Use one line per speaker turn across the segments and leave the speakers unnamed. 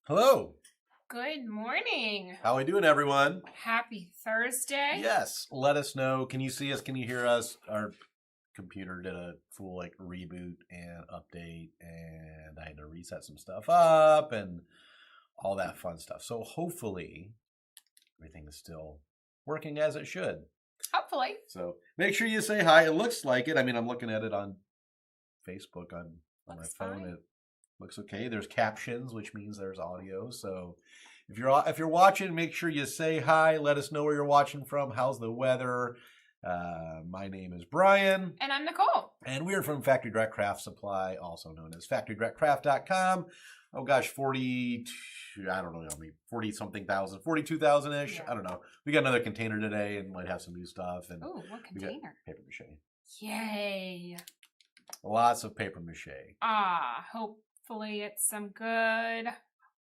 Hello.
Good morning.
How we doing, everyone?
Happy Thursday.
Yes. Let us know. Can you see us? Can you hear us? Our computer did a full reboot and update, and I had to reset some stuff up and all that fun stuff. So hopefully everything is still working as it should.
Hopefully.
So make sure you say hi. It looks like it. I mean, I'm looking at it on Facebook on my phone.
Fine.
It looks okay. There's captions, which means there's audio. So if you're watching, make sure you say hi. Let us know where you're watching from. How's the weather? My name is Brian.
And I'm Nicole.
And we're from Factory Direct Craft Supply, also known as FactoryDirectCraft.com. Oh gosh, 40 something thousand, 42,000-ish. Yeah. I don't know. We got another container today and might have some new stuff. And
oh, what container?
Paper mache.
Yay.
Lots of paper mache.
Hopefully it's some good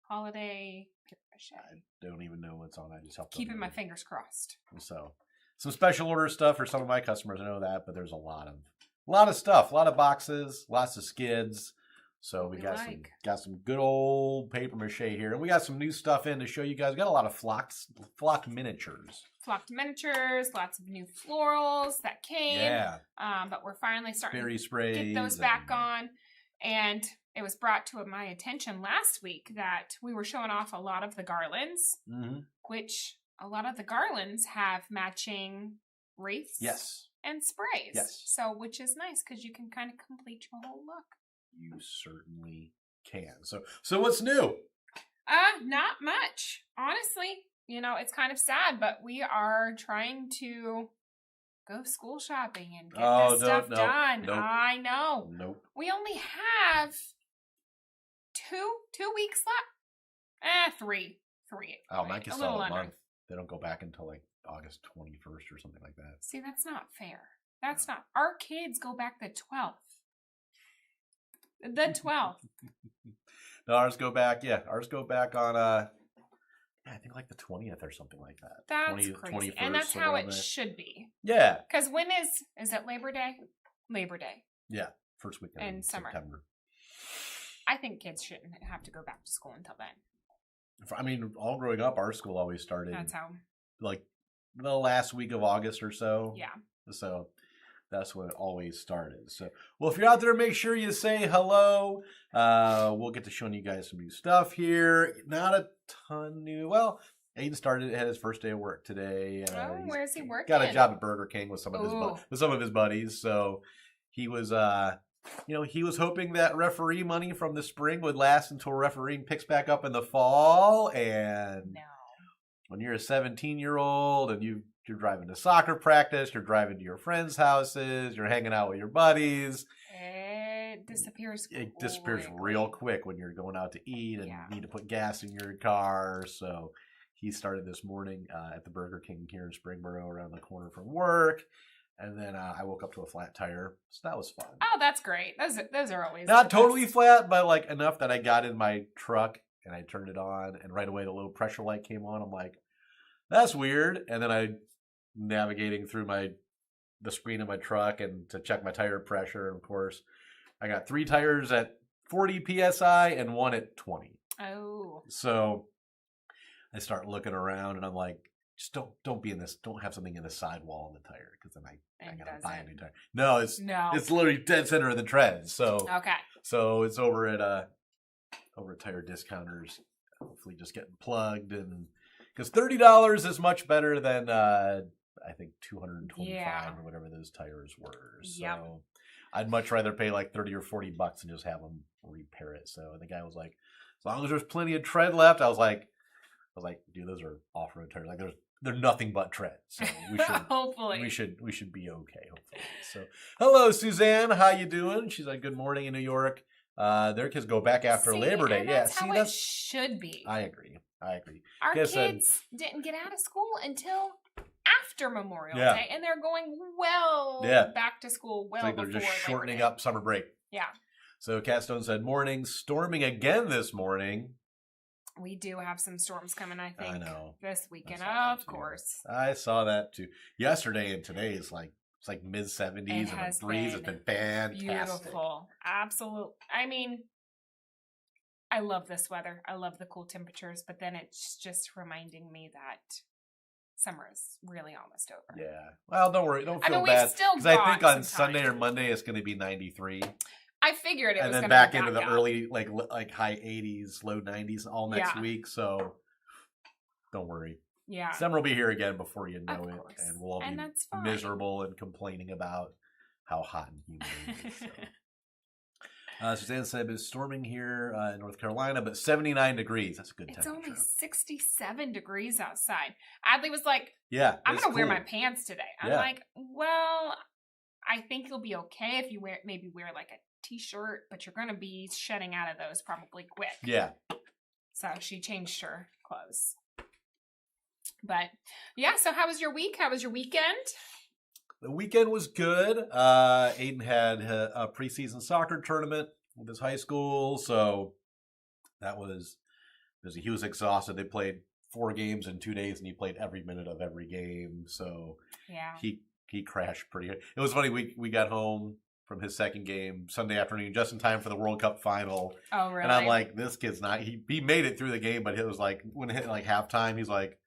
holiday paper mache.
I don't even know what's on. I just helped.
Keeping my fingers crossed.
So some special order stuff for some of my customers. I know that, but there's a lot of stuff, a lot of boxes, lots of skids. So we got some good old paper mache here, and we got some new stuff in to show you guys. We got a lot of flocked miniatures. Flocked miniatures,
lots of new florals that came.
Yeah.
But we're finally starting
berry
to
sprays,
get those back on. And it was brought to my attention last week that we were showing off a lot of the garlands, which a lot of the garlands have matching wreaths.
Yes.
And sprays.
Yes.
So, which is nice because you can kind of complete your whole look.
You certainly can. So what's new?
Not much. Honestly, it's kind of sad, but we are trying to go school shopping and get this stuff done.
Nope.
I know.
Nope.
We only have two weeks left. Three.
Oh, mine can sell a month. They don't go back until August 21st or something like that.
See, that's not fair. That's not. Our kids go back the 12th. The 12th.
No, ours go back on I think the 20th or something like that.
That's crazy. And that's how it should be.
Yeah.
Because when is it Labor Day? Labor Day.
Yeah. First weekend in
summer.
September.
I think kids shouldn't have to go back to school until then.
I mean, all growing up, our school always started.
That's how.
The last week of August or so.
Yeah. So
that's when it always started. So, well, if you're out there, make sure you say hello. We'll get to showing you guys some new stuff here. Not a ton new. Well, Aiden had his first day of work today.
Where's he working?
Got a job at Burger King with some of his buddies. So he was, he was hoping that referee money from the spring would last until refereeing picks back up in the fall. And
no.
When you're a 17-year-old and you're driving to soccer practice, you're driving to your friends' houses, you're hanging out with your buddies.
It disappears quickly.
It disappears real quick when you're going out to eat and need to put gas in your car. So he started this morning at the Burger King here in Springboro around the corner from work. And then I woke up to a flat tire. So that was fun.
Oh, that's great. Those are always
not totally flat, but enough that I got in my truck and I turned it on. And right away, the little pressure light came on. I'm like, that's weird. And then I navigating through the screen of my truck and to check my tire pressure. And of course, I got 3 tires at 40 PSI and 1 at 20.
Oh.
So I start looking around and I'm like, just don't be in this. Don't have something in the sidewall in the tire because then I gotta buy a new tire. No, it's literally dead center of the tread. So
okay.
So it's over at Tire Discounters. Hopefully, just getting plugged and because $30 is much better than I think $225 or whatever those tires were. So I'd much rather pay $30 or $40 and just have them repair it. So the guy was like, as long as there's plenty of tread left, I was like, dude, those are off-road tires. They're nothing but tread. So we should
hopefully
we should be okay. Hopefully. So hello, Suzanne. How you doing? She's like, good morning in New York. Their kids go back after Labor Day.
That's how it should be.
I agree.
Our kids didn't get out of school until after Memorial Day, and they're going back to school well before
they're just shortening up summer break.
Yeah.
So Catstone said, morning, storming again this morning.
We do have some storms coming, I think, this weekend, of course.
I saw that too. Yesterday and today is it's mid-70s and the breeze has been fantastic.
Beautiful. Absolutely. I mean, I love this weather. I love the cool temperatures, but then it's just reminding me that summer is really almost over.
Yeah. Well, don't worry. Don't feel
we've
bad.
still
Because I
got
think on
some
Sunday
time.
or Monday it's going to be 93.
I figured it
and
was
then
going to
back
go
into the
up.
early, like high 80s, low 90s all next week. So don't worry.
Yeah.
Summer will be here again before you know
Of
it.
course.
And we'll all
And
be
that's fine.
miserable and complaining about how hot and humid it is. So. Suzanne said it's storming here in North Carolina, but 79 degrees. That's a good temperature.
It's only 67 degrees outside. Adley was like,
yeah,
I'm going to wear my pants today. I'm
Yeah.
like, well, I think you'll be okay if you maybe wear like a t-shirt, but you're going to be shedding out of those probably quick.
Yeah.
So she changed her clothes. But yeah, so how was your week? How was your weekend?
The weekend was good. Aiden had a preseason soccer tournament with his high school, so that was busy. He was exhausted. They played 4 games in 2 days, and he played every minute of every game. So
yeah,
he crashed pretty hard. It was funny. We got home from his second game Sunday afternoon, just in time for the World Cup final.
Oh, really?
And I'm like, this kid's not. He made it through the game, but it was like when it hit like halftime, he's like,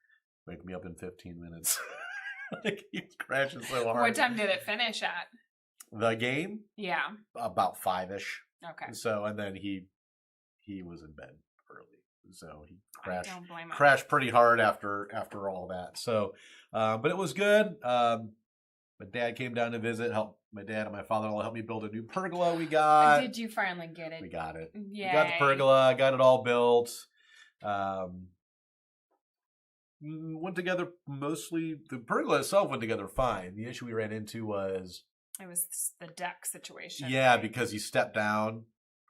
wake me up in 15 minutes. Like he was crashing so hard.
What time did it finish at?
The game?
Yeah.
About 5-ish.
Okay.
So, and then he was in bed early. So he
crashed
pretty hard after all that. So, but it was good. My dad came down to visit, helped my dad and my father-in-law help me build a new pergola we got.
Did you finally get it?
We got it.
Yay.
We got the pergola, got it all built. Went together mostly. The pergola itself went together fine. The issue we ran into was
it was the deck situation.
Yeah, because he stepped down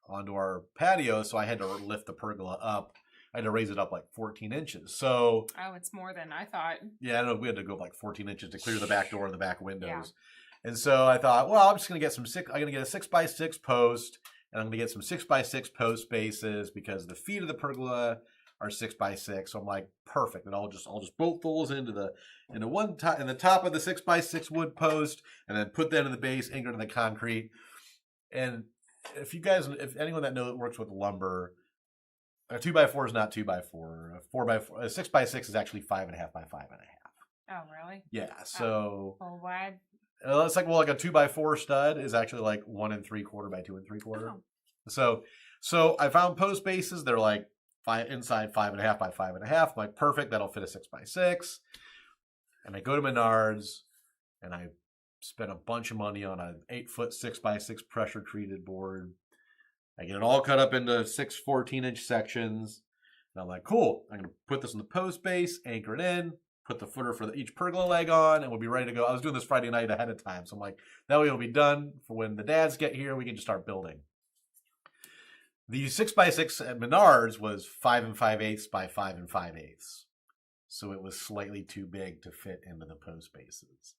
onto our patio, so I had to lift the pergola up. I had to raise it up like 14 inches. So
it's more than I thought.
Yeah, I know we had to go like 14 inches to clear the back door and the back windows.
Yeah.
And so I thought, well, I'm just gonna get I'm gonna get a 6x6 post, and I'm gonna get some 6x6 post bases because the feet of the pergola are 6x6. So I'm like, perfect. And I'll just bolt those into the top of the 6x6 wood post, and then put that in the base, anchor to the concrete. And if anyone that works with lumber, a 2x4 is not 2x4. A 4x4, a 6x6 is actually 5.5 by 5.5.
Oh, really?
Yeah. So.
Well, why?
It's like a 2x4 stud is actually like 1 3/4 by 2 3/4. Oh. So I found post bases. They're like inside 5.5 by 5.5. I'm like, perfect. That'll fit a 6x6. And I go to Menards, and I spent a bunch of money on an 8-foot 6x6 pressure treated board. I get it all cut up into 6 14-inch sections. And I'm like, cool. I'm going to put this in the post base, anchor it in, put the footer for each pergola leg on, and we'll be ready to go. I was doing this Friday night ahead of time. So I'm like, that way it'll be done for when the dads get here. We can just start building. The 6x6 at Menards was 5 5/8 by 5 5/8. So it was slightly too big to fit into the post bases.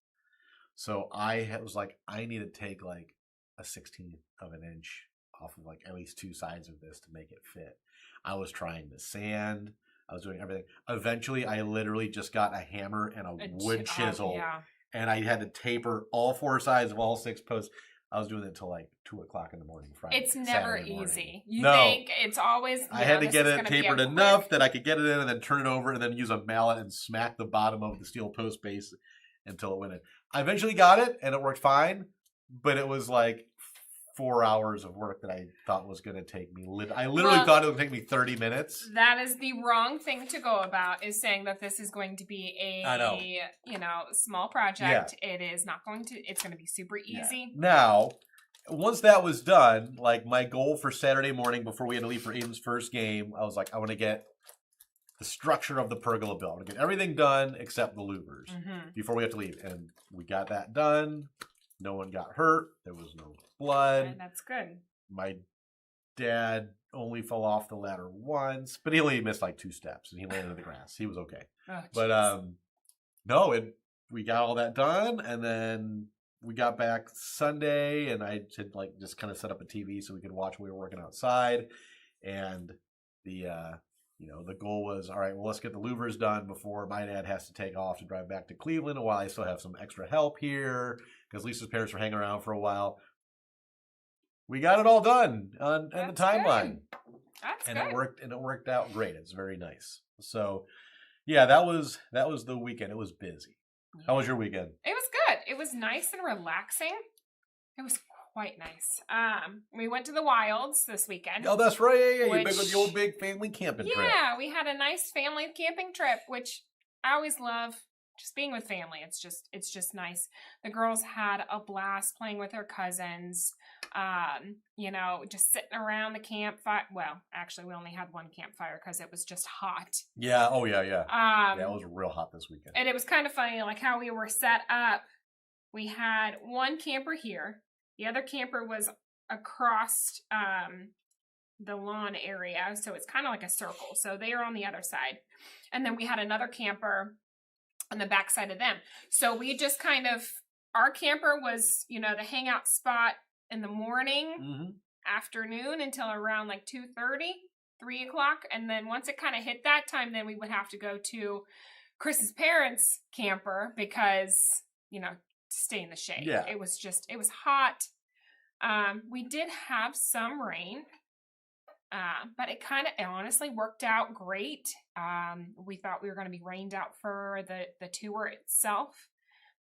So I was like, I need to take like a 16th of an inch off of like at least 2 sides of this to make it fit. I was trying to sand. I was doing everything. Eventually, I literally just got a hammer and a wood chisel, and I had to taper all 4 sides of all 6 posts. I was doing it till like 2 o'clock in the morning Friday.
It's never easy. You
No.
think it's always.
I had to get it tapered enough that I could get it in and then turn it over and then use a mallet and smack the bottom of the steel post base until it went in. I eventually got it and it worked fine, but it was like 4 hours of work that I thought was going to take me. I literally thought it would take me 30 minutes.
That is the wrong thing to go about, is saying that this is going to be a small project. Yeah. It is not going to, it's going to be super easy.
Yeah. Now, once that was done, like my goal for Saturday morning before we had to leave for Aiden's first game, I was like, I want to get the structure of the pergola built. I want to get everything done except the louvers before we have to leave. And we got that done. No one got hurt. There was no blood.
And that's good.
My dad only fell off the ladder once, but he only missed like 2 steps and he landed in the grass. He was okay.
Oh,
but we got all that done, and then we got back Sunday, and I had like just kind of set up a TV so we could watch when we were working outside. And the goal was, all right, well, let's get the louvers done before my dad has to take off to drive back to Cleveland, while I still have some extra help here because Lisa's parents were hanging around for a while. We got it all done on the timeline.
Good. That's
and
good.
it worked out great. It's very nice. So, yeah, that was the weekend. It was busy. How was your weekend?
It was good. It was nice and relaxing. It was quite nice. We went to the Wilds this weekend.
Oh, that's right. Yeah, yeah.
Which,
You big with the old big family camping trip.
Yeah, we had a nice family camping trip, which I always love. Just being with family, it's just nice. The girls had a blast playing with their cousins. Just sitting around the campfire. Well, actually, we only had one campfire because it was just hot.
Yeah. Oh, yeah, yeah. Yeah, it was real hot this weekend.
And it was kind of funny, like how we were set up. We had one camper here. The other camper was across the lawn area, so it's kind of like a circle. So they are on the other side, and then we had another camper on the back side of them. So we just kind of, our camper was, the hangout spot in the morning, afternoon until around like 2:30, 3 o'clock. And then once it kind of hit that time, then we would have to go to Chris's parents' camper because, to stay in the shade.
Yeah.
It was hot. We did have some rain. But it honestly worked out great. We thought we were going to be rained out for the tour itself,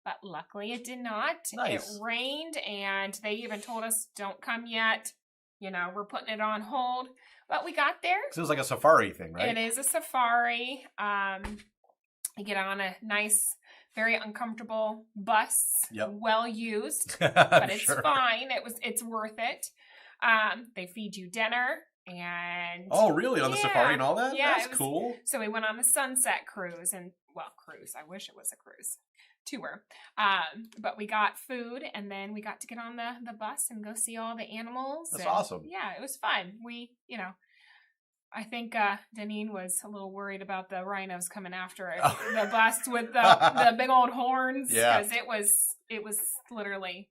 but luckily it did not.
Nice.
It rained, and they even told us, don't come yet. We're putting it on hold. But we got there.
So it was like a safari thing, right?
It is a safari. You get on a nice, very uncomfortable bus.
Yep.
Well used, but it's
Sure.
fine. It's worth it. They feed you dinner. And
oh, really? On the safari and all that?
Yeah,
that's cool.
So we went on the sunset cruise, and cruise. I wish it was a cruise tour. But we got food, and then we got to get on the bus and go see all the animals.
That's awesome.
Yeah, it was fun. We, I think Deneen was a little worried about the rhinos coming after it, the bus with the big old horns.
Yeah,
because it was literally,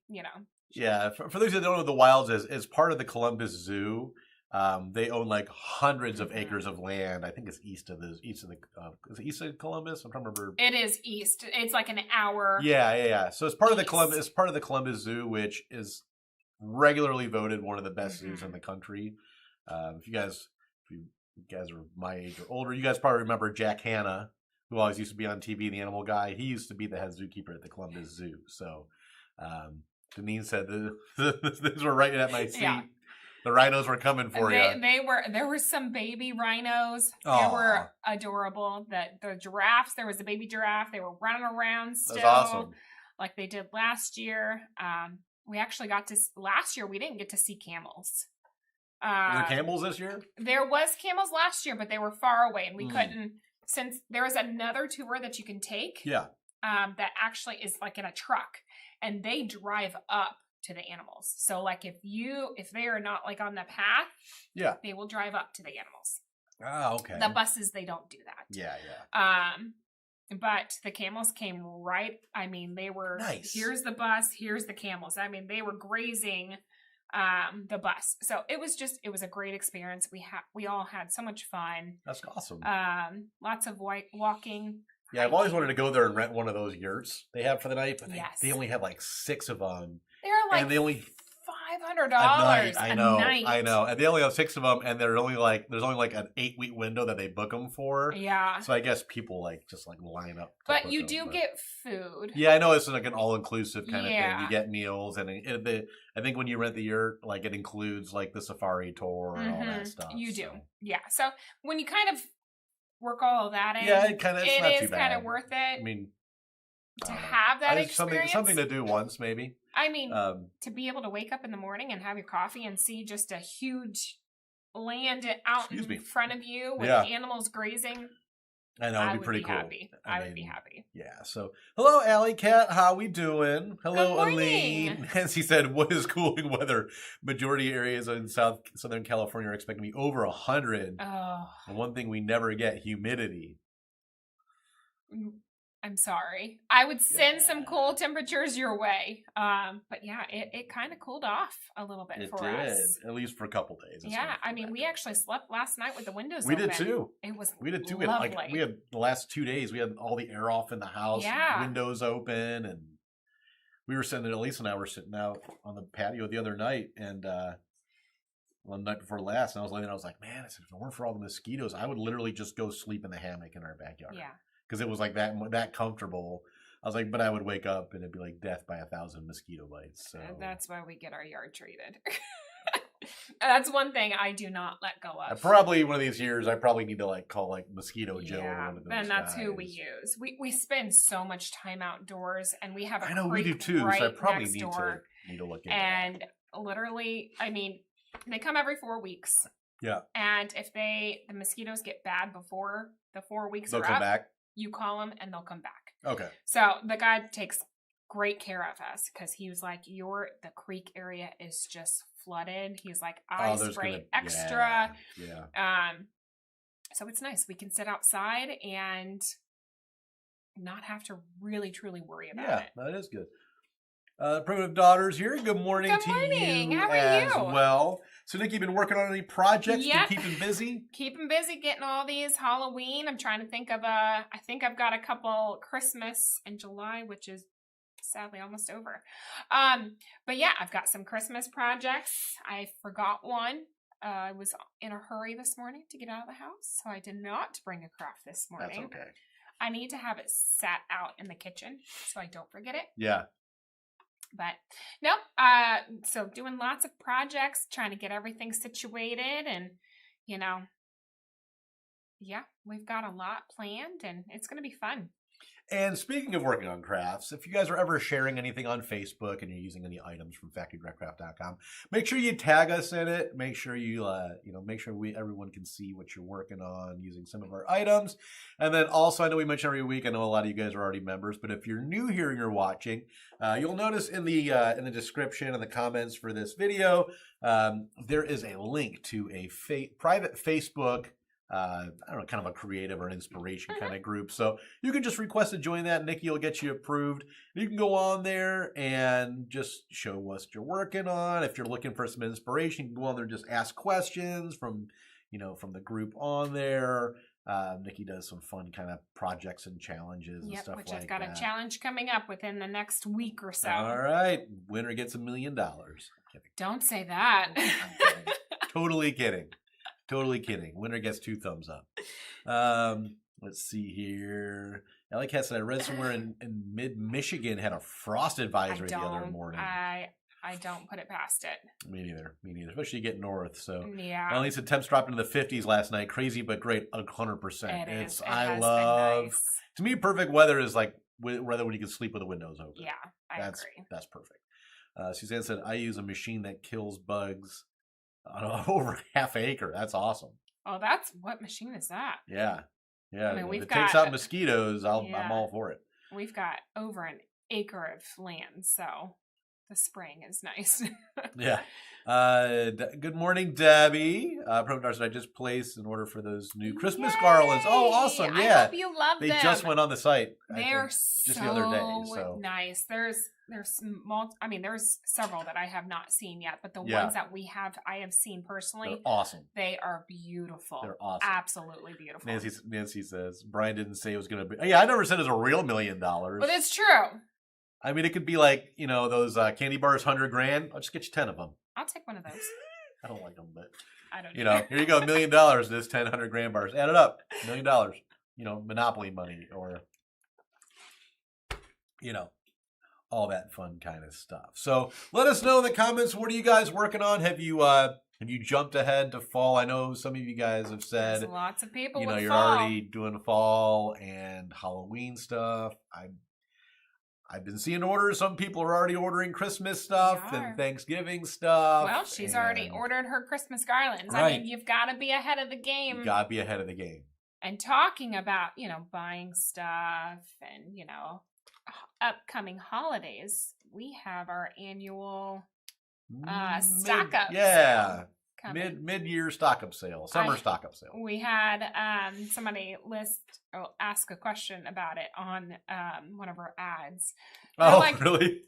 Yeah, for those that don't know, the Wilds is part of the Columbus Zoo. They own like hundreds of acres of land. I think it's east of is it east of Columbus? I'm trying to remember.
It is east. It's like an hour.
Yeah. So it's part of the Columbus. It's part of the Columbus Zoo, which is regularly voted one of the best zoos in the country. If you guys are my age or older, you guys probably remember Jack Hanna, who always used to be on TV, the animal guy. He used to be the head zookeeper at the Columbus Zoo. So, Deneen said these were right at my seat. Yeah. The rhinos were coming for you.
There were some baby rhinos. Aww. They were adorable. The giraffes, there was a baby giraffe. They were running around still.
That's awesome.
Like they did last year. We actually last year we didn't get to see camels.
Were there camels this year?
There was camels last year, but they were far away, and we couldn't, since there was another tour that you can take.
Yeah.
That actually is like in a truck, and they drive up to the animals. So like if they are not like on the path,
yeah,
they will drive up to the animals.
Ah, okay.
The buses, they don't do that.
Yeah.
But the camels came right. I mean, they were
nice. Here's
the bus, here's the camels. I mean, they were grazing the bus. So it was a great experience. We all had so much fun.
That's awesome.
Lots of walking.
Yeah, I've always wanted to go there and rent one of those yurts they have for the night, but they only have like 6 of them.
They're like, and they only $500
a night. I know. And they only have 6 of them, and there's only like an 8-week window that they book them for.
Yeah.
So I guess people just line up.
But you do get food.
Yeah, I know it's like an all-inclusive kind of thing. You get meals, and I think when you rent the yurt, like it includes like the safari tour and all that stuff.
You do. Yeah. So when you kind of work all of that in,
it
is kind of worth it.
I mean,
to have that experience,
something to do once, maybe.
I mean, to be able to wake up in the morning and have your coffee and see just a huge land out in front of you with animals grazing.
I know, it'd be pretty cool.
I would be happy.
Yeah. So, hello, Alley Cat. How we doing? Hello,
Good
Elaine. Nancy said, "What is cooling weather? Majority areas in Southern California are expecting to be over 100.
Oh.
And one thing we never get: humidity."
I'm sorry. I would send some cool temperatures your way. But yeah, it kind of cooled off a little bit for us.
At least for a couple days.
Yeah, I mean, we actually slept last night with the windows open.
We did too.
It was
We did too.
lovely.
We had the last 2 days, we had all the air off in the house, windows open, and we were sitting, Elise and I were sitting out on the patio the other night, and one night before last, and I was laying there. I was like, man, I said, if it weren't for all the mosquitoes, I would literally just go sleep in the hammock in our backyard.
Yeah.
Because it was like that comfortable. I was like, but I would wake up and it'd be like death by 1,000 mosquito bites. So
that's why we get our yard treated. That's one thing I do not let go of.
Probably one of these years, I probably need to like call like Mosquito Joe or one of those
and that's
guys.
who we use. We spend so much time outdoors, and we have a
I know we do
creek
too.
right
so I probably
next
need
door.
to look into
and literally, I mean, they come every 4 weeks.
Yeah.
And if the mosquitoes get bad before the 4 weeks
they'll
are
come
up,
back.
you call them and they'll come back.
Okay.
So the guy takes great care of us because he was like, the creek area is just flooded. He's like, I spray extra.
Yeah.
So it's nice. We can sit outside and not have to really truly worry about it.
Yeah, that is good. Primitive Daughters here. Good morning to you.
How are
as
you?
well. So, Nick, you been working on any projects?
Yep.
Been keeping busy?
Keeping busy getting all these Halloween. I'm trying to think of I think I've got a couple Christmas in July, which is sadly almost over. But yeah, I've got some Christmas projects. I forgot one. I was in a hurry this morning to get out of the house, so I did not bring a craft this morning.
That's okay.
I need to have it sat out in the kitchen so I don't forget it.
Yeah.
But nope. So doing lots of projects, trying to get everything situated, and yeah, we've got a lot planned, and it's going to be fun.
And speaking of working on crafts, if you guys are ever sharing anything on Facebook and you're using any items from factorydirectcraft.com, make sure you tag us in it. Make sure make sure everyone can see what you're working on using some of our items. And then also, I know we mention every week, I know a lot of you guys are already members, but if you're new here and you're watching, you'll notice in the description and the comments for this video, there is a link to a private Facebook I don't know, kind of a creative or inspiration kind of group. So you can just request to join that. Nikki will get you approved. You can go on there and just show what you're working on. If you're looking for some inspiration, you can go on there and just ask questions from the group on there. Nikki does some fun kind of projects and challenges and stuff like that.
Which I've got a challenge coming up within the next week or so.
All right. Winner gets $1 million.
Don't say that.
I'm kidding. Totally kidding. Totally kidding. Winner gets 2 thumbs up. Let's see here. Ellie Cat said, I read somewhere in mid-Michigan had a frost advisory the other morning.
I don't put it past it.
Me neither. Especially you get north. So
yeah.
Ellie said temps dropped into the 50s last night. Crazy but great. 100%.
It is.
I love. Nice. To me, perfect weather is like weather when you can sleep with the windows open.
Yeah, I agree.
That's perfect. Suzanne said, I use a machine that kills bugs on over half an acre. That's awesome.
Oh, what machine is that?
Yeah.
I mean,
if it takes out mosquitoes, I'm all for it.
We've got over an acre of land, so the spraying is nice.
Yeah. Good morning, Debbie. Promotars, I just placed an order for those new Christmas garlands. Oh, awesome. Yeah.
I hope you love them.
They just went on the site.
They're
just the other day. So
nice. There's several that I have not seen yet, but the ones that I have seen personally.
They're awesome.
They are beautiful.
They're awesome.
Absolutely beautiful.
Nancy says, Brian didn't say it was going to be. Yeah, I never said it was a real $1 million.
But it's true.
I mean, it could be like, those candy bars, $100,000. I'll just get you 10 of them.
I'll take one of those.
I don't like them, but
I don't.
Here you go, $1 million. This 10 100 bars. Add it up, $1 million. Monopoly money, or all that fun kind of stuff. So let us know in the comments. What are you guys working on? Have you jumped ahead to fall? I know some of you guys have said
there's lots of people.
You're
fall.
already doing fall and Halloween stuff. I've been seeing orders. Some people are already ordering Christmas stuff and Thanksgiving stuff.
Well, she's already ordered her Christmas garlands.
Right.
I mean, you've got to be ahead of the game.
You got to be ahead of the game.
And talking about, buying stuff and, upcoming holidays, we have our annual stock up.
Yeah. Mid-year stock-up sale, summer stock-up sale.
We had somebody ask a question about it on one of our ads.
Oh, really?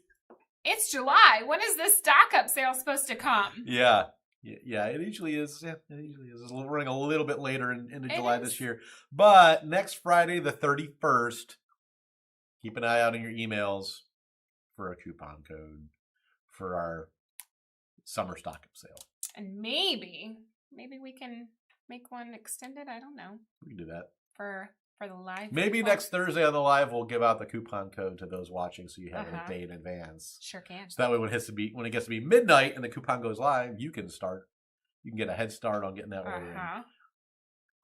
It's July. When is this stock-up sale supposed to come?
Yeah, it usually is. Yeah, it usually is. It's running a little bit later into July this year. But next Friday, the 31st, keep an eye out on your emails for a coupon code for our summer stock-up sale.
and maybe we can make one extended. I don't know.
We can do that
For the live.
Maybe next Thursday on the live we'll give out the coupon code to those watching, so you have it a day in advance.
Sure can.
So that way, when it gets to be midnight and the coupon goes live, you can get a head start on getting that order in.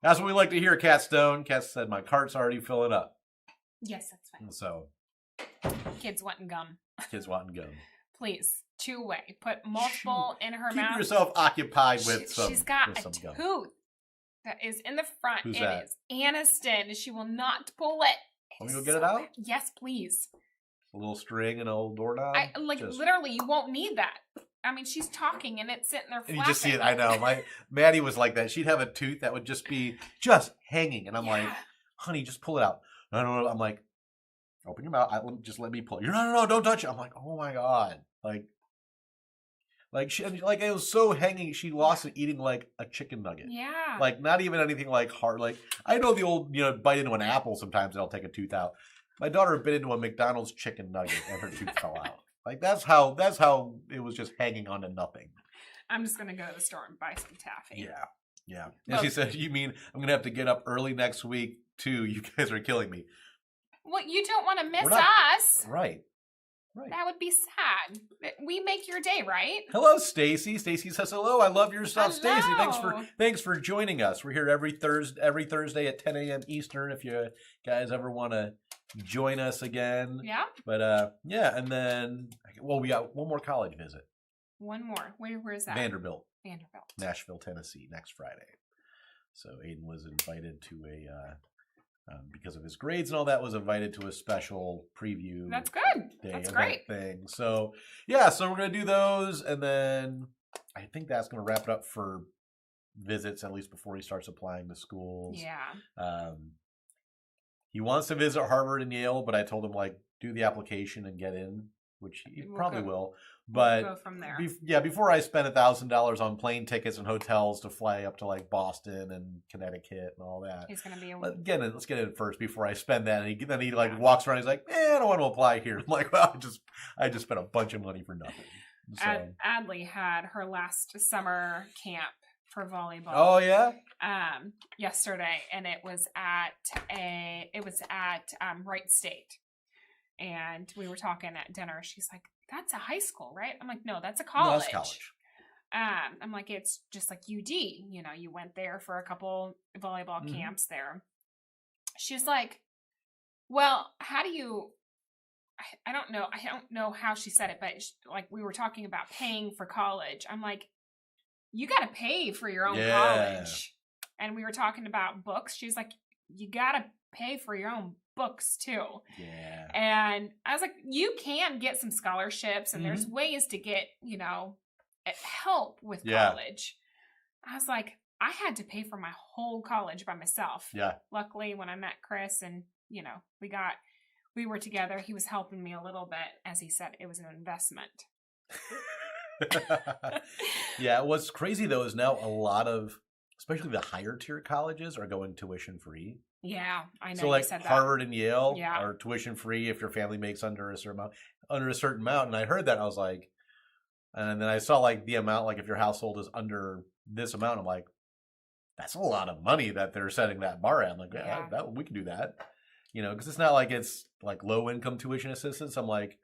That's what we like to hear, Cat Stone. Cat said my cart's already filling up.
Yes, that's fine.
So
kids wanting gum.
Please.
Chew away. Put multiple in her mouth.
Keep yourself occupied with some.
She's got
with
a
some gum.
tooth that is in the front.
Who's
it
that?
is Aniston. She will not pull it.
Want me to go get it out?
Yes, please.
A little string and an old doorknob.
Literally, you won't need that. I mean, she's talking and it's sitting there flapping.
And you just see it. I know. Maddie was like that. She'd have a tooth that would just be hanging, and I'm like, honey, just pull it out. No. I'm like, open your mouth. Just let me pull it. You're no, don't touch it. I'm like, oh my god, like it was so hanging. She lost it eating like a chicken nugget.
Yeah.
Like not even anything like hard. Like I know the old bite into an apple sometimes and I'll take a tooth out. My daughter bit into a McDonald's chicken nugget and her tooth fell out. Like that's how it was just hanging on to nothing.
I'm just gonna go to the store and buy some taffy.
Yeah. And she said, "You mean I'm gonna have to get up early next week too? You guys are killing me."
Well, you don't want to miss us,
right?
That would be sad. We make your day, right?
Hello, Stacy. Stacy says hello. I love your stuff, Stacy. Thanks for joining us. We're here every Thursday at 10 a.m. Eastern. If you guys ever want to join us again, But and then we got one more college visit.
One more. Where's that?
Vanderbilt,
Nashville,
Tennessee, next Friday. So Aiden was invited to because of his grades and all that, was invited to a special preview.
That's good. That's great
thing. So so we're gonna do those, and then I think that's gonna wrap it up for visits, at least before he starts applying to schools.
Yeah.
He wants to visit Harvard and Yale, but I told him do the application and get in, which he probably will. But
we'll go from there.
Before I spend $1,000 on plane tickets and hotels to fly up to Boston and Connecticut and all that,
he's gonna be
let's get in first before I spend that. And then he walks around. He's like, I don't want to apply here. I'm like, well, I just spent a bunch of money for nothing. So.
Adley had her last summer camp for volleyball.
Oh yeah.
Yesterday, and it was at Wright State, and we were talking at dinner. She's like, "That's a high school, right?" I'm like, "No, that's a college."
No, that's college.
I'm like, it's just like UD. You went there for a couple volleyball camps there. She's like, well, how do you? I don't know. I don't know how she said it, but we were talking about paying for college. I'm like, you got to pay for your own college. And we were talking about books. She's like, you got to pay for your own books too.
Yeah.
And I was like, you can get some scholarships, and there's ways to get, help with college. I was like, I had to pay for my whole college by myself.
Yeah.
Luckily, when I met Chris and, we were together, he was helping me a little bit. As he said, it was an investment.
Yeah. What's crazy though is now a lot of, especially the higher tier colleges, are going tuition free.
Yeah, I know.
So
you said that.
Harvard and Yale are tuition free if your family makes under a certain amount. And I heard that, and I was like, and then I saw the amount, if your household is under this amount, I'm like, that's a lot of money that they're setting that bar at. I'm like, that we can do that, because it's not like it's low income tuition assistance. I'm like,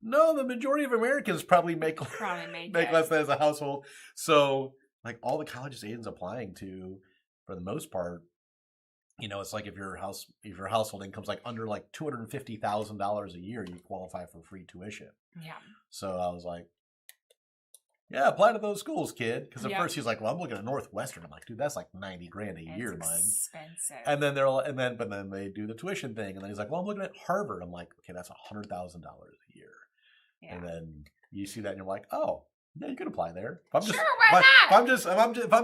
no, the majority of Americans probably make less than as a household. So all the colleges Aiden's applying to, for the most part, it's like if your household income's under $250,000 a year, you qualify for free tuition.
Yeah. So
I was like, yeah, apply to those schools, kid. Because at first he's like, well, I'm looking at Northwestern. I'm like, dude, that's $90,000 a year, bud.
Expensive.
And then but then they do the tuition thing, and then he's like, well, I'm looking at Harvard. I'm like, okay, that's $100,000 a year. Yeah. And then you see that, and you're like, oh, yeah, you can apply there. If I'm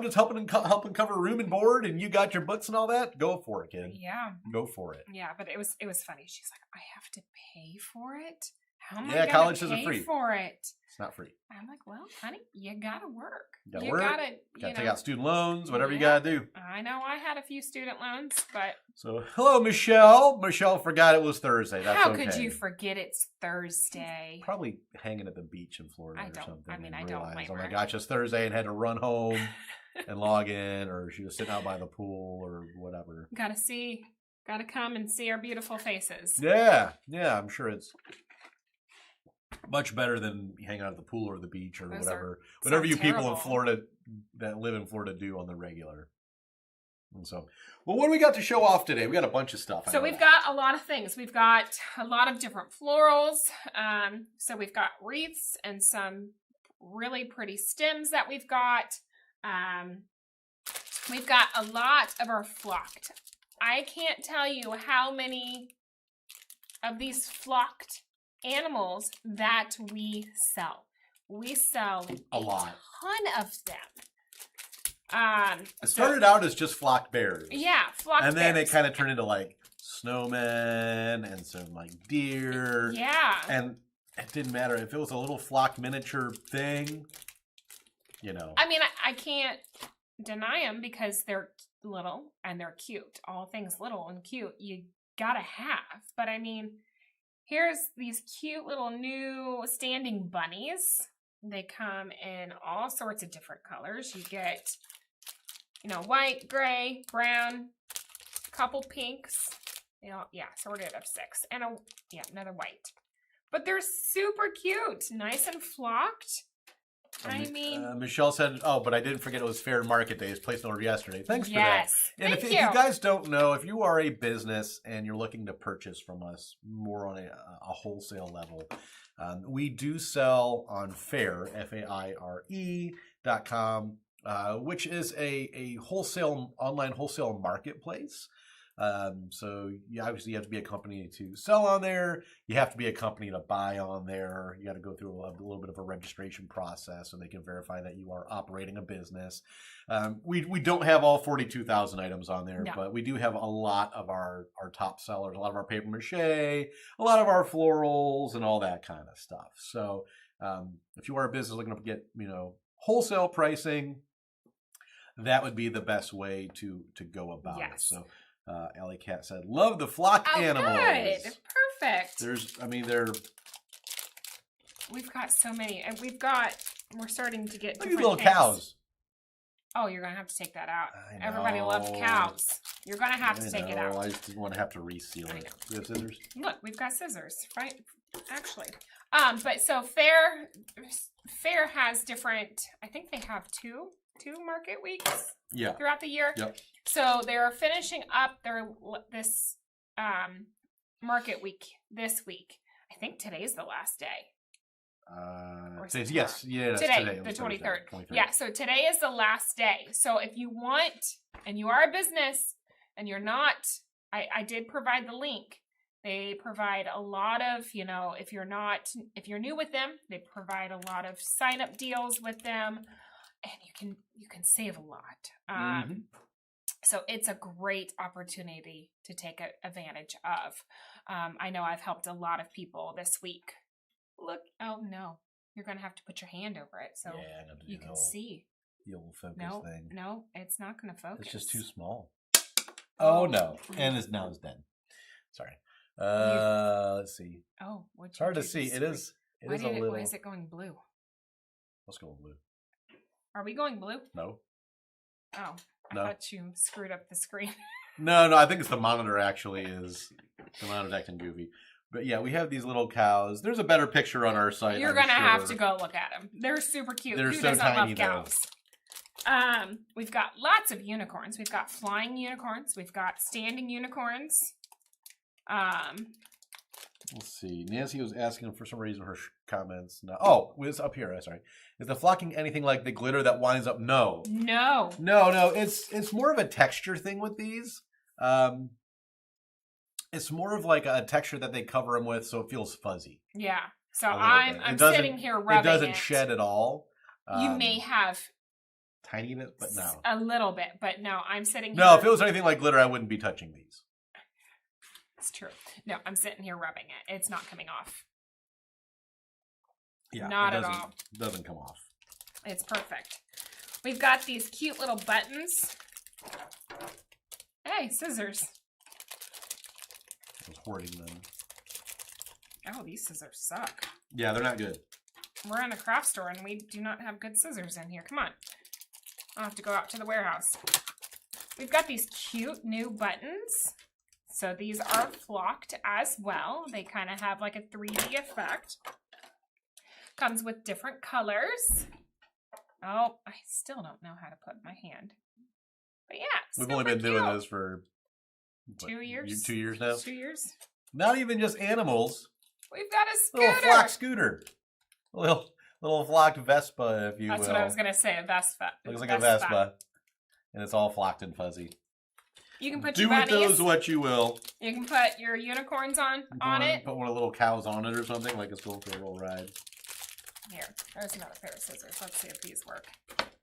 just helping cover room and board, and you got your books and all that, go for it, kid.
Yeah.
Go for it.
Yeah, but it was funny. She's like, I have to pay for it? How am I
Yeah,
gonna
college
pay
isn't free.
for it?
It's not free.
I'm like, well, honey, you gotta work.
You gotta
you
take
know,
out student loans, whatever you
Yeah.
gotta do.
I know I had a few student loans, but
So, hello, Michelle. Michelle forgot it was Thursday. That's
how
okay.
could you forget it's Thursday?
Probably hanging at the beach in Florida
I
or
don't-
something.
I mean,
and
I don't
realized,
blame
oh my
her.
gosh, it's Thursday and had to run home and log in, or she was sitting out by the pool or whatever.
Gotta come and see our beautiful faces.
Yeah, I'm sure it's much better than hanging out at the pool or the beach or
Those
whatever you people
terrible.
in Florida that live in Florida do on the regular. And so, well, what do we got to show off today? We got a bunch of stuff.
So we've got a lot of things. We've got a lot of different florals. So we've got wreaths and some really pretty stems that we've got. We've got a lot of our flocked. I can't tell you how many of these flocked animals that we sell. We sell
a lot,
ton of them.
It started out as just flocked bears.
Yeah, flocked
and then
bears.
it kind of turned into like snowmen and some like deer.
Yeah.
And it didn't matter if it was a little flocked miniature thing, you know.
I mean, I can't deny them because they're little and they're cute. All things little and cute you gotta have. But I mean, here's these cute little new standing bunnies. They come in all sorts of different colors. You get, you know, white, gray, brown, a couple pinks. You know, yeah, sorted of 6. And another white. But they're super cute. Nice and flocked. I mean,
Michelle said, "Oh, but I didn't forget it was Fair Market Day. It's placed an order yesterday. Thanks for that."
yes.
And
Thank
if
you.
you guys don't know, if you are a business and you're looking to purchase from us more on a wholesale level, we do sell on Fair, FAIRE.com, which is a online wholesale marketplace. So you obviously have to be a company to sell on there. You have to be a company to buy on there. You got to go through a little bit of a registration process so they can verify that you are operating a business. We don't have all 42,000 items on there,
No.
but we do have a lot of our top sellers, a lot of our paper mache, a lot of our florals and all that kind of stuff. So if you are a business looking to get, you know, wholesale pricing, that would be the best way to go about it. So Alley Cat said, "Love the flock animals."
Good. Perfect. We've got so many, and we're starting to get
Look at these
different
little
things.
cows.
Oh, you're gonna have to take that out.
I
Everybody loves
know.
cows. You're gonna have to take it out.
I just didn't want to have to reseal it. Do you have scissors?
Look, we've got scissors, right? Actually, but so Fair has different. I think they have two market weeks.
Yeah.
Throughout the year.
Yep.
So they're finishing up this market week this week. I think today's the last day.
Yes,
Today, the 23rd. Yeah, so today is the last day. So if you want, and you are a business, and you're not, I did provide the link. They provide a lot of, you know, if you're new with them, they provide a lot of sign-up deals with them, and you can save a lot. So it's a great opportunity to take advantage of. I know I've helped a lot of people this week. Look, oh no, you're going to have to put your hand over it so you can see.
The old focus thing.
No, it's not going to focus.
It's just too small. Oh no, and now it's dead. Sorry. Let's see.
Oh,
it's hard to see. It is a little.
Why is it going blue?
Let's go blue.
Are we going blue?
No.
Oh, I thought you screwed up the screen.
No, I think it's the monitor actually is. The monitor's acting goofy. But yeah, we have these little cows. There's a better picture on our site.
You're going to have to go look at them. They're super cute.
They're
Who
so
doesn't
tiny,
love cows? We've got lots of unicorns. We've got flying unicorns. We've got standing unicorns.
Let's see. Nancy was asking for some reason her comments. No. Oh, it was up here. Sorry. Is the flocking anything like the glitter that winds up? No.
No.
It's more of a texture thing with these. It's more of like a texture that they cover them with, so it feels fuzzy.
Yeah. So I'm sitting here rubbing it.
It doesn't shed at all.
You may have
tiny bit, but no.
A little bit, but no. I'm sitting here.
No, if it was anything like glitter, I wouldn't be touching these.
It's true. No, I'm sitting here rubbing it. It's not coming off.
Yeah,
not at all.
It doesn't come off.
It's perfect. We've got these cute little buttons. Hey, scissors.
I was hoarding them.
Oh, these scissors suck.
Yeah, they're not good.
We're in a craft store and we do not have good scissors in here. Come on. I'll have to go out to the warehouse. We've got these cute new buttons. So these are flocked as well. They kind of have like a 3D effect. Comes with different colors. Oh, I still don't know how to put my hand. But yeah,
we've only been doing this for
2 years.
2 years now?
2 years.
Not even just animals.
We've got a scooter.
Little flock scooter. Little flocked Vespa, if you will.
That's what I was going to say, a Vespa.
Looks like a Vespa. And it's all flocked and fuzzy.
You can put
Do
your
with
bunnies.
those what you will.
You can put your unicorns on it.
Put one of the little cows on it or something, like it's going for a little ride.
Here, there's another pair of scissors. Let's see if these work.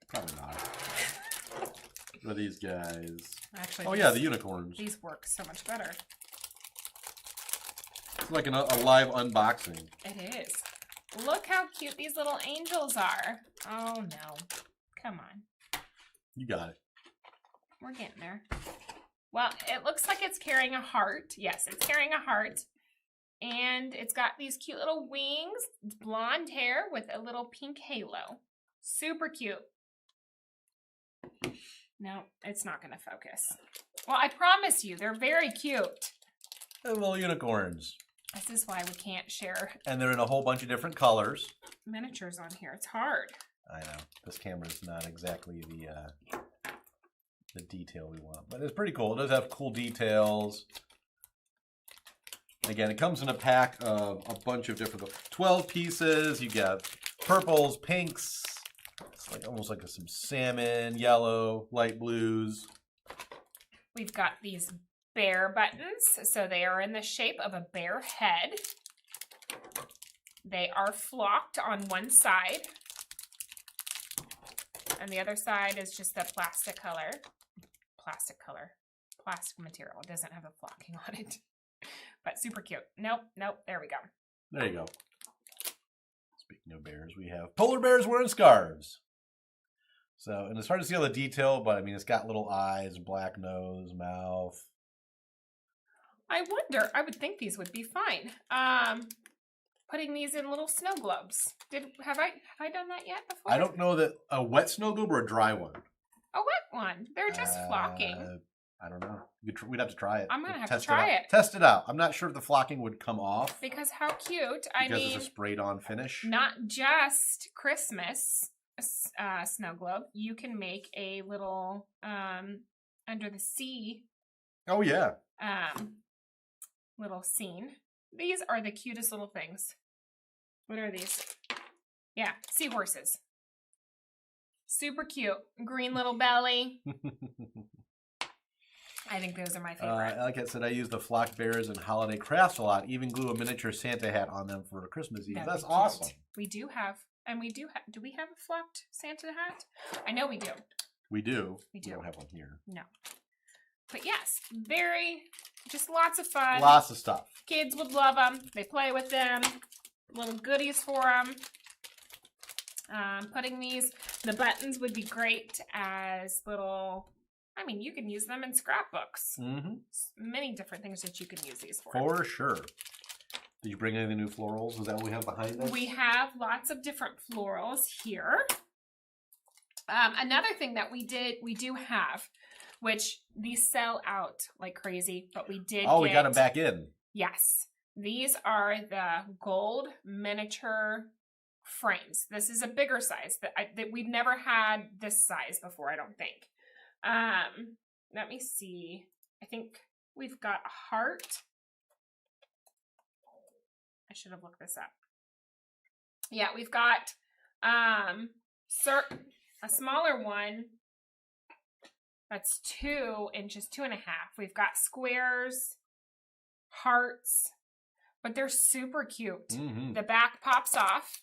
Probably not. What are these guys?
Actually,
oh yeah, the unicorns.
These work so much better.
It's like a live unboxing.
It is. Look how cute these little angels are. Oh no. Come on.
You got it.
We're getting there. Well, it looks like it's carrying a heart. Yes, it's carrying a heart. And it's got these cute little wings, blonde hair with a little pink halo. Super cute. No, it's not going to focus. Well, I promise you, they're very cute.
They're little unicorns.
This is why we can't share.
And they're in a whole bunch of different colors.
Miniatures on here. It's hard.
I know. This camera's not exactly the detail we want. But it's pretty cool. It does have cool details. Again, it comes in a pack of a bunch of different 12 pieces. You get purples, pinks. It's like almost like some salmon, yellow, light blues.
We've got these bear buttons. So they are in the shape of a bear head. They are flocked on one side. And the other side is just the plastic material. It doesn't have the flocking on it. But super cute. Nope. There we go.
There you go. Speaking of bears, we have polar bears wearing scarves. So, and it's hard to see all the detail, but I mean, it's got little eyes, black nose, mouth.
I wonder, I would think these would be fine. Putting these in little snow globes. Have I done that yet before?
I don't know that a wet snow globe or a dry one.
A wet one. They're just flocking.
I don't know. We'd have to try it.
I'm going to have to try it.
Test it out. I'm not sure if the flocking would come off.
Because how cute.
Because it's a sprayed on finish.
Not just Christmas snow globe. You can make a little under the sea.
Oh, yeah.
Little scene. These are the cutest little things. What are these? Yeah, seahorses. Super cute. Green little belly. I think those are my favorite.
Like I said, I use the flocked bears and holiday crafts a lot. Even glue a miniature Santa hat on them for Christmas Eve. That's awesome.
We do have, and we do have, do we have a flocked Santa hat? I know we do.
We do.
We do.
We don't have one here.
No. But yes, just lots of fun.
Lots of stuff.
Kids would love them. They play with them. Little goodies for them. Putting the buttons would be great as little, I mean, you can use them in scrapbooks.
Mm-hmm.
Many different things that you can use these for.
For sure. Did you bring any of the new florals? Is that what we have behind us?
We have lots of different florals here. Another thing that we do have, which these sell out like crazy, but we did
we got them back in.
Yes. These are the gold miniature frames. This is a bigger size that we've never had this size before, I don't think. Let me see. I think we've got a heart. I should have looked this up. Yeah, we've got a smaller one that's 2 inches, 2.5. We've got squares, hearts, but they're super cute. Mm-hmm. The back pops off.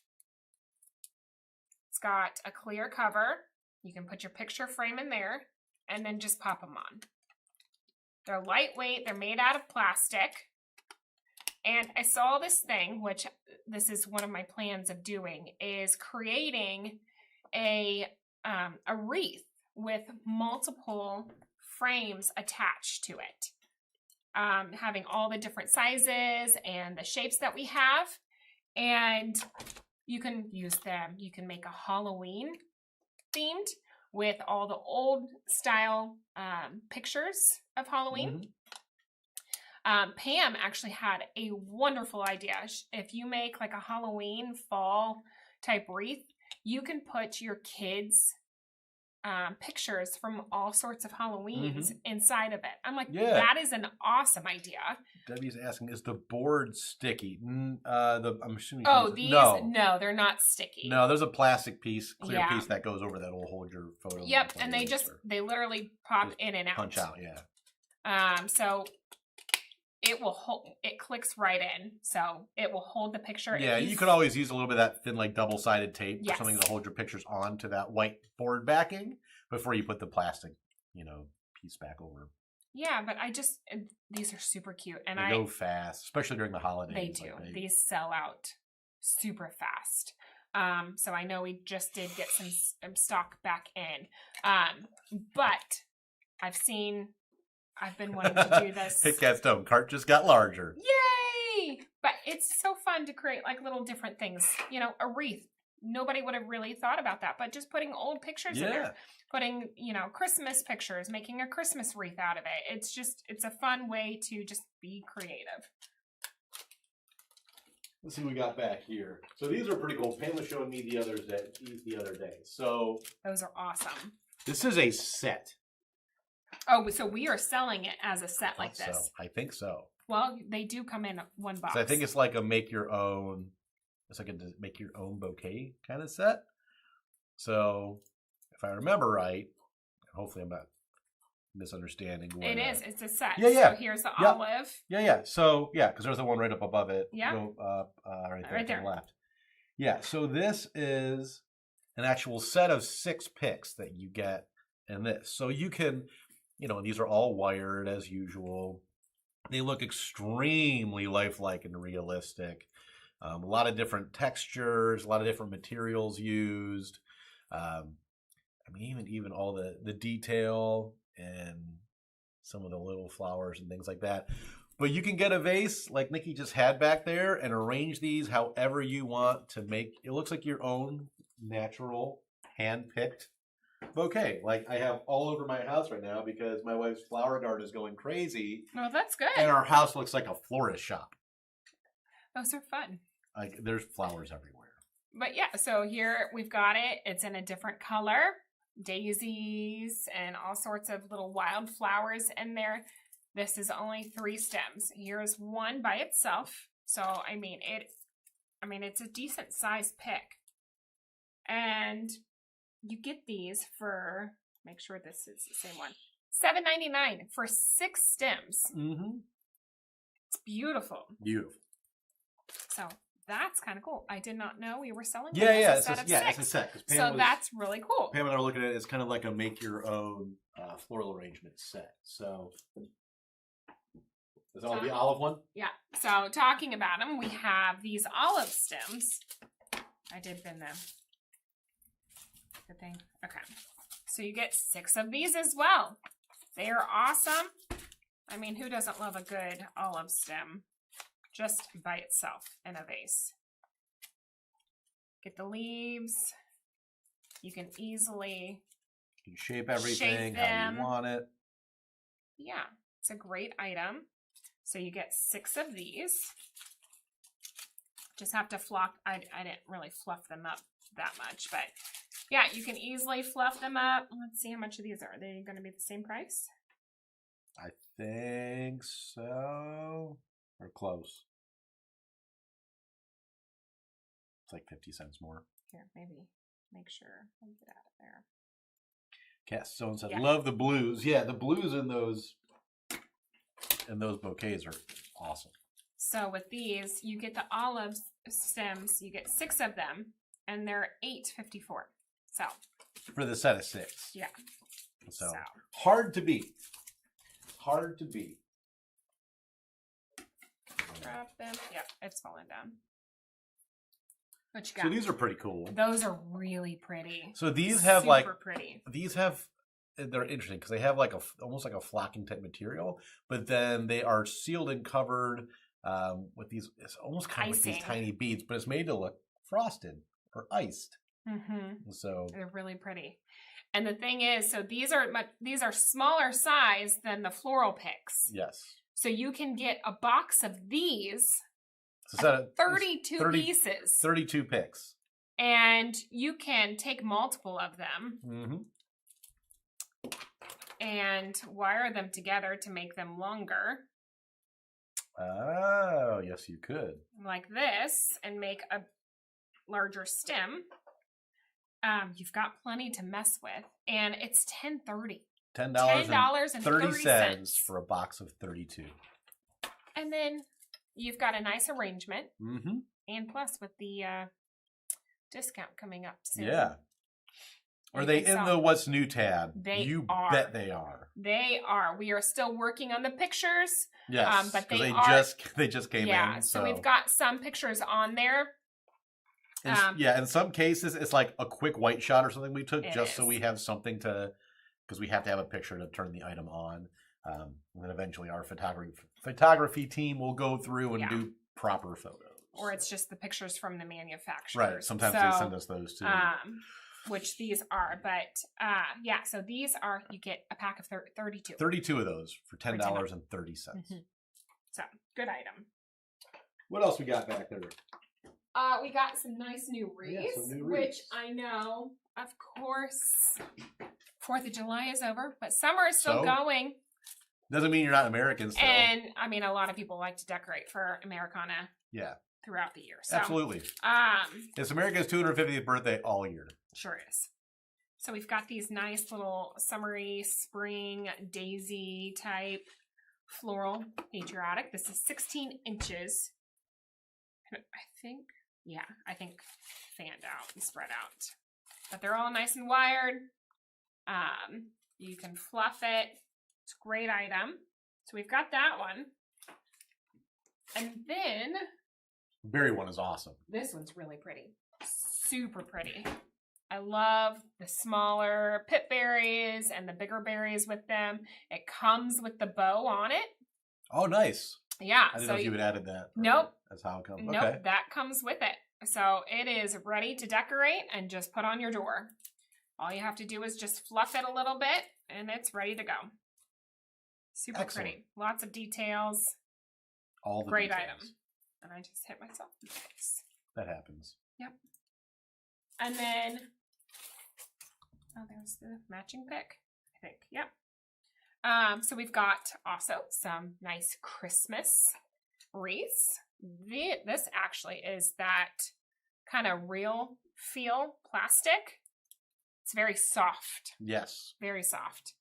It's got a clear cover. You can put your picture frame in there and then just pop them on. They're lightweight. They're made out of plastic. And I saw this thing, which this is one of my plans of doing, is creating a wreath with multiple frames attached to it. Having all the different sizes and the shapes that we have. And you can use them. You can make a Halloween themed with all the old style pictures of Halloween. Pam actually had a wonderful idea. If you make like a Halloween fall type wreath, you can put your kids' pictures from all sorts of Halloweens inside of it. I'm like, that is an awesome idea.
Debbie's asking, is the board sticky? I'm assuming.
No, they're not sticky.
No, there's a plastic piece, clear piece that goes over that will hold your photo.
Yep, and they literally pop in and out.
Punch out, yeah.
So it will hold. It clicks right in, so it will hold the picture.
Yeah, you could always use a little bit of that thin, like double-sided tape or something to hold your pictures onto that white board backing before you put the plastic, piece back over.
Yeah, but these are super cute, and
they go fast, especially during the holidays.
They do. These sell out super fast. So I know we just did get some stock back in, but I've been wanting to do this.
Hit Cat Stone cart just got larger.
Yay! But it's so fun to create like little different things. A wreath. Nobody would have really thought about that, but just putting old pictures in there, putting, Christmas pictures, making a Christmas wreath out of it. It's a fun way to just be creative.
Let's see what we got back here. So these are pretty cool. Pam was showing me the other day. So
those are awesome.
This is a set.
Oh, so we are selling it as a set like this.
So. I think so.
Well, they do come in one box.
So I think it's like a make your own. It's like a make your own bouquet kind of set. So if I remember right, hopefully I'm not misunderstanding.
It is. It's a set.
Yeah.
So here's the olive.
Yeah. So because there's the one right up above it.
Yeah.
Go up right there
to
the left. Yeah. So this is an actual set of 6 picks that you get in this. So you can, these are all wired as usual. They look extremely lifelike and realistic. A lot of different textures, a lot of different materials used. Even all the detail and some of the little flowers and things like that. But you can get a vase like Nikki just had back there and arrange these however you want to make. It looks like your own natural, hand-picked bouquet. Like I have all over my house right now because my wife's flower garden is going crazy.
Oh, that's good.
And our house looks like a florist shop.
Those are fun.
Like there's flowers everywhere.
But yeah, so here we've got it. It's in a different color. Daisies and all sorts of little wild flowers in there. This is only 3 stems. Here's one by itself. So it's a decent sized pick. And you get these for, make sure this is the same one, $7.99 for 6 stems. It's beautiful. So that's kind of cool. I did not know we were selling
it's a set.
So that's really cool.
Pam and I were looking at it as kind of like a make your own floral arrangement set. So is that the olive one?
Yeah. So talking about them, we have these olive stems. I did bin them. Good thing. Okay. So you get 6 of these as well. They are awesome. Who doesn't love a good olive stem? Just by itself in a vase. Get the leaves. You can easily
shape everything how you want it.
Yeah, it's a great item. So you get 6 of these. Just have to fluff. I didn't really fluff them up that much, but yeah, you can easily fluff them up. Let's see how much of these are. Are they going to be the same price?
I think so. Or close. It's like 50 cents more.
Here, maybe make sure I get out of there.
Cass Stone said, love the blues. Yeah, the blues in those bouquets are awesome.
So with these, you get the olive stems. You get 6 of them, and they're $8.54. So
for the set of 6.
Yeah.
So hard to beat.
drop them. Yep, it's falling down. What you got?
So these are pretty cool.
Those are really pretty.
So these have
super pretty.
They're interesting because they have like almost like a flocking type material, but then they are sealed and covered with these. It's almost kind of like these tiny beads, but it's made to look frosted or iced. Mm-hmm. So
they're really pretty. And the thing is, so these are smaller size than the floral picks.
Yes.
So you can get a box of these.
So
32 pieces.
32 picks.
And you can take multiple of them. Mm-hmm. And wire them together to make them longer.
Oh, yes, you could.
Like this, and make a larger stem. You've got plenty to mess with. And it's $10.30.
$10.30 for a box of 32.
And then you've got a nice arrangement. Mm-hmm. And plus with the discount coming up soon.
Yeah. Are they in the What's New tab?
You
bet they are.
They are. We are still working on the pictures.
Yes,
but
they just came in.
Yeah, so we've got some pictures on there.
In some cases, it's like a quick white shot or something we took just so we have something because we have to have a picture to turn the item on. And then eventually our photography team will go through and do proper photos.
Or it's just the pictures from the manufacturers.
Right, sometimes they send us those too.
Which these are, but so these are, you get a pack of 32.
32 of those for $10.30. Mm-hmm.
So, good item.
What else we got back there?
We got some nice new wreaths, which I know, of course, 4th of July is over, but summer is still going.
Doesn't mean you're not American still.
And, I mean, a lot of people like to decorate for Americana.
Yeah.
Throughout the year. So,
absolutely. It's America's 250th birthday all year.
Sure is. So we've got these nice little summery spring daisy type floral patriotic. This is 16 inches. I think fanned out and spread out. But they're all nice and wired. You can fluff it. It's a great item. So we've got that one. And then
berry one is awesome.
This one's really pretty. Super pretty. I love the smaller pip berries and the bigger berries with them. It comes with the bow on it.
Oh, nice.
Yeah.
I didn't know if you had added that.
Nope.
That's how it comes.
Nope,
okay.
That comes with it. So it is ready to decorate and just put on your door. All you have to do is just fluff it a little bit and it's ready to go. Super pretty. Lots of details.
All the
great
details.
Item. And I just hit myself in the face.
That happens.
Yep. And then, there's the matching pick, I think. Yep. So we've got also some nice Christmas wreaths. This actually is that kind of real feel plastic. It's very soft.
Yes.
Very soft.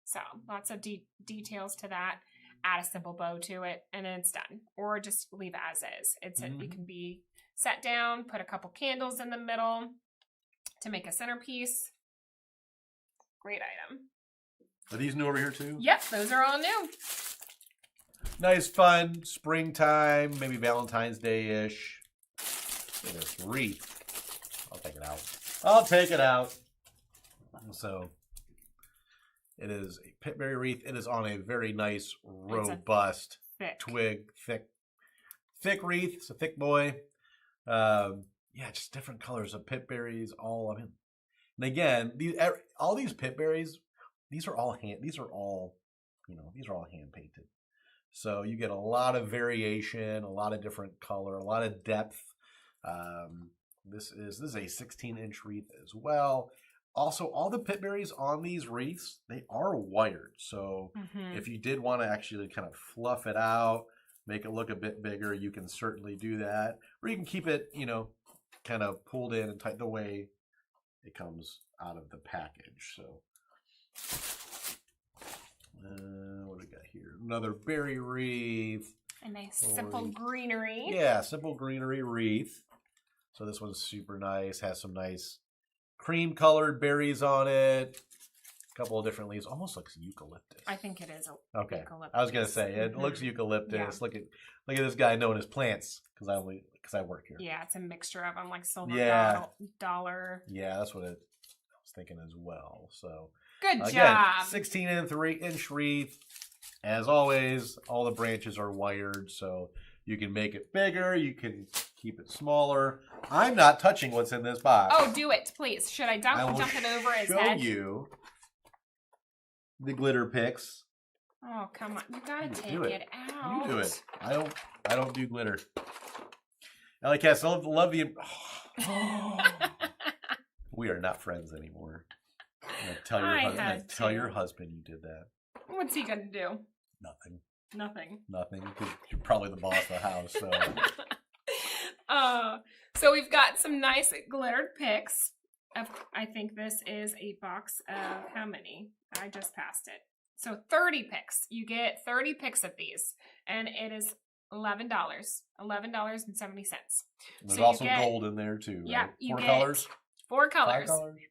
So lots of details to that. Add a simple bow to it, and then it's done. Or just leave as is. It can be set down, put a couple candles in the middle to make a centerpiece. Great item.
Are these new over here too?
Yep, those are all new.
Nice, fun, springtime, maybe Valentine's Day-ish. Look at this wreath. I'll take it out. So it is a pitberry wreath. It is on a very nice, robust, thick wreath. It's a thick boy. Just different colors of pitberries. And again, all these pitberries, these are all hand painted. So you get a lot of variation, a lot of different color, a lot of depth. This is a 16-inch wreath as well. Also, all the pitberries on these wreaths, they are wired. So if you did want to actually kind of fluff it out, make it look a bit bigger, you can certainly do that. Or you can keep it, kind of pulled in and tight the way it comes out of the package. So what do we got here? Another berry wreath.
A nice simple greenery.
Yeah, simple greenery wreath. So this one's super nice. Has some nice cream-colored berries on it. couple of different leaves. Almost looks eucalyptus.
I think it is
okay.
eucalyptus.
I was gonna say it looks eucalyptus. Yeah. Look at this guy known as plants because I work here.
Yeah, it's a mixture of them, like silver dollar.
Yeah, that's what I was thinking as well. So
good job.
16 and 3-inch wreath. As always, all the branches are wired, so you can make it bigger. You can keep it smaller. I'm not touching what's in this box.
Oh, do it, please. Should I dump it over his head?
Show you the glitter picks.
Oh, come on. You gotta take it out.
You do it. I don't do glitter. Ellie Cass, I love the... We are not friends anymore. I'm gonna tell your husband you did that.
What's he gonna do?
Nothing. Because you're probably the boss of the house.
So we've got some nice glittered picks. I think this is a box of how many? I just passed it. So 30 picks. You get 30 picks of these, and it is $11. $11.70.
There's also gold in there too.
Yeah,
right?
you
Four
get
colors.
4 colors.
5 colors.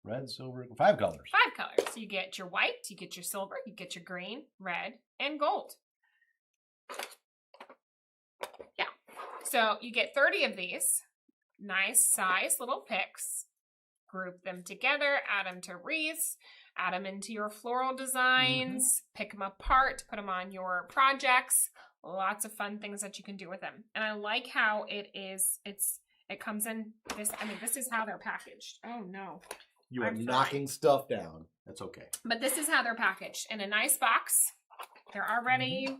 Red, silver, 5 colors.
5 colors. You get your white, you get your silver, you get your green, red, and gold. Yeah. So you get 30 of these nice size little picks. Group them together, add them to wreaths, add them into your floral designs, pick them apart, put them on your projects. Lots of fun things that you can do with them. And I like how it comes in this. I mean, this is how they're packaged. Oh no.
You are knocking stuff down. That's okay.
But this is how they're packaged in a nice box. They're already,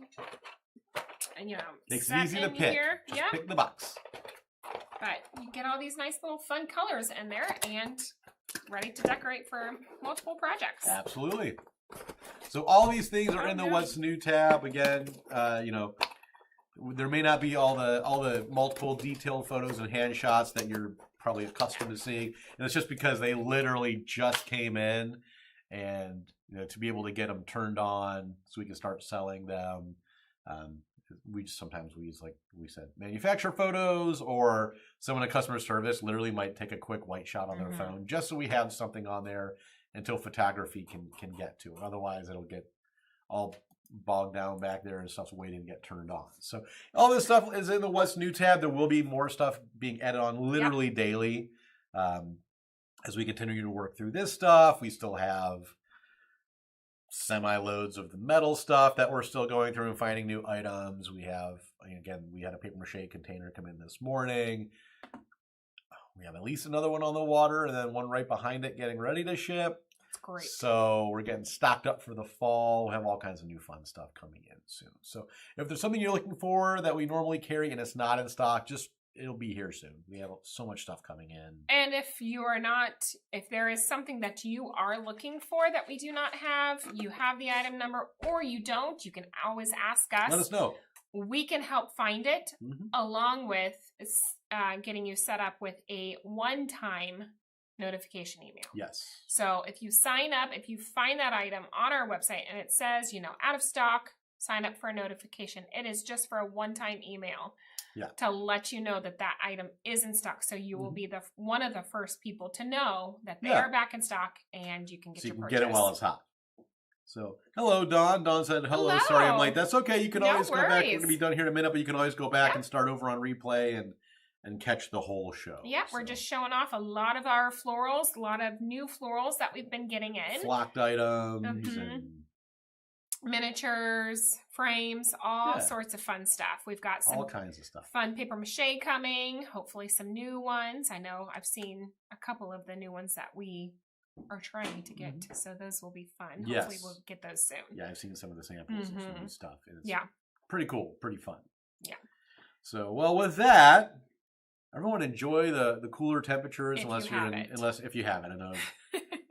and
makes it easy to pick. Just pick the box.
But you get all these nice little fun colors in there and ready to decorate for multiple projects.
Absolutely. So all these things are in the What's New tab. Again, there may not be all the multiple detailed photos and hand shots that you're probably accustomed to seeing, and it's just because they literally just came in, and to be able to get them turned on so we can start selling them. We sometimes use, like we said, manufacturer photos, or someone in customer service literally might take a quick white shot on their phone just so we have something on there until photography can get to it. Otherwise, it'll get all bogged down back there and stuff's waiting to get turned on. So all this stuff is in the What's New tab. There will be more stuff being added on literally daily. As we continue to work through this stuff, we still have semi-loads of the metal stuff that we're still going through and finding new items. We had a paper mache container come in this morning. We have at least another one on the water and then one right behind it getting ready to ship.
That's great.
So we're getting stocked up for the fall. We'll have all kinds of new fun stuff coming in soon. So if there's something you're looking for that we normally carry and it's not in stock, it'll be here soon. We have so much stuff coming in.
And if there is something that you are looking for that we do not have, you have the item number or you don't, you can always ask us.
Let us know.
We can help find it along with getting you set up with a one-time notification email.
Yes.
So if you sign up, if you find that item on our website and it says, out of stock, sign up for a notification. It is just for a one-time email to let you know that item is in stock. So you will be one of the first people to know that they are back in stock and you can get your purchase.
Get it while it's hot. So, hello, Dawn. Dawn said, hello. Sorry, I'm late. That's okay. You can always go back. We're going to be done here in a minute, but you can always go back and start over on replay and catch the whole show.
Yeah, we're just showing off a lot of our florals, a lot of new florals that we've been getting in.
Flocked items and
miniatures, frames, all sorts of fun stuff. We've got some
all kinds of stuff.
Fun paper mache coming, hopefully some new ones. I know I've seen a couple of the new ones that we are trying to get, so those will be fun.
Yes.
Hopefully we'll get those soon.
Yeah, I've seen some of the samples and some new stuff. It's pretty cool, pretty fun.
Yeah.
So, well, with that, everyone enjoy the cooler temperatures unless you have it.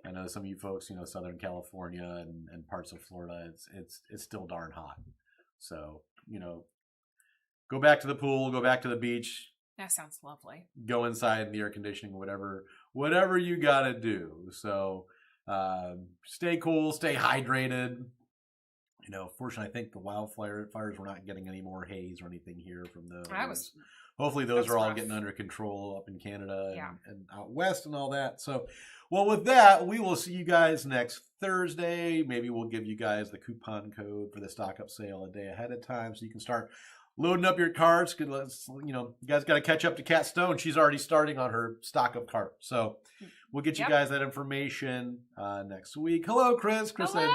I know some of you folks, Southern California and parts of Florida, it's still darn hot. So, go back to the pool, go back to the beach.
That sounds lovely.
Go inside in the air conditioning, whatever you got to do. So, stay cool, stay hydrated. fortunately, I think the wildfires, we're not getting any more haze or anything here from those. Hopefully
that
those
was
are all
rough.
getting under control up in Canada
Yeah.
and out west and all that. So, well, with that, we will see you guys next Thursday. Maybe we'll give you guys the coupon code for the stock up sale a day ahead of time so you can start loading up your carts. You guys got to catch up to Kat Stone. She's already starting on her stock up cart. So we'll get you guys that information next week. Hello, Chris. Chris
Hello.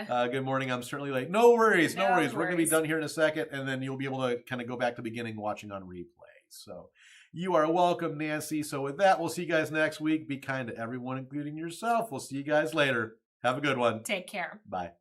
said, good morning. I'm certainly late. No worries.
No
We're going to be
worries.
done here in a second, and then you'll be able to kind of go back to the beginning watching on replay. So you are welcome, Nancy. So with that, we'll see you guys next week. Be kind to everyone, including yourself. We'll see you guys later. Have a good one.
Take care.
Bye.